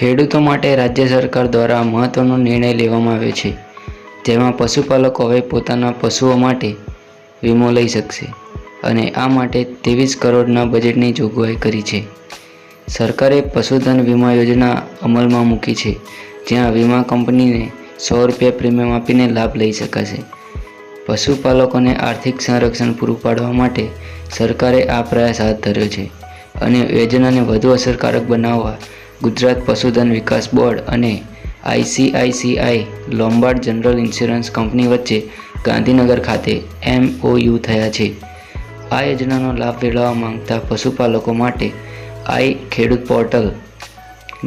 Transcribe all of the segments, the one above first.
ખેડૂતો માટે રાજ્ય સરકાર દ્વારા મહત્વનો નિર્ણય લેવામાં આવ્યો છે, જેમાં પશુપાલકો હવે પોતાના પશુઓ માટે વીમો લઈ શકશે અને આ માટે 23 કરોડના બજેટની જોગવાઈ કરી છે. સરકારે પશુધન વીમા યોજના અમલમાં મૂકી છે, જ્યાં વીમા કંપનીને ₹100 પ્રીમિયમ આપીને લાભ લઈ શકાશે. પશુપાલકોને આર્થિક સંરક્ષણ પૂરું પાડવા માટે સરકારે આ પ્રયાસ હાથ ધર્યો છે અને યોજનાને વધુ અસરકારક બનાવવા ગુજરાત પશુધન વિકાસ બોર્ડ અને ICICI Lombard general insurance company વચ્ચે ગાંધીનગર ખાતે MOU થયા છે. આ યોજનાનો લાભ મેળવવા માંગતા પશુપાલકો માટે ખેડૂત પોર્ટલ,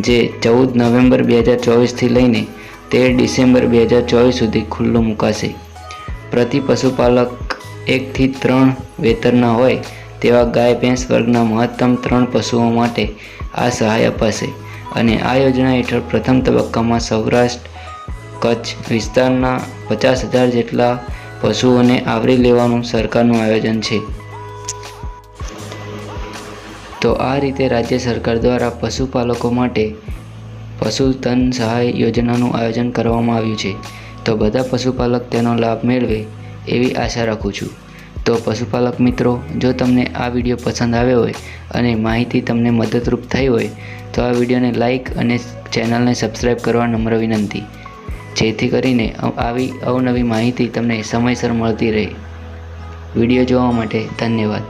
જે 14 નવેમ્બર 2024થી લઈને 13 ડિસેમ્બર 2024 સુધી ખુલ્લું મુકાશે. પ્રતિ પશુપાલક 1 થી 3 વેતરના હોય તેવા ગાય ભેંસ વર્ગના મહત્તમ 3 પશુઓ માટે આ સહાય અપાશે અને આ યોજના હેઠળ પ્રથમ તબક્કામાં સૌરાષ્ટ્ર કચ્છ વિસ્તારના 50,000 જેટલા પશુઓને આવરી લેવાનું સરકારનું આયોજન છે. તો આ રીતે રાજ્ય સરકાર દ્વારા પશુપાલકો માટે પશુધન સહાય યોજનાનું આયોજન કરવામાં આવ્યું છે. તો બધા પશુપાલક તેનો લાભ મેળવે એવી આશા રાખું છું. તો પશુપાલક મિત્રો, જો તમને આ વિડીયો પસંદ આવ્યો હોય અને માહિતી તમને મદદરૂપ થઈ હોય તો આ વિડીયોને લાઈક અને ચેનલને સબસ્ક્રાઈબ કરવા નમ્ર વિનંતી, જેથી કરીને આવી અવનવી માહિતી તમને સમયસર મળતી રહે. વિડીયો જોવા માટે ધન્યવાદ.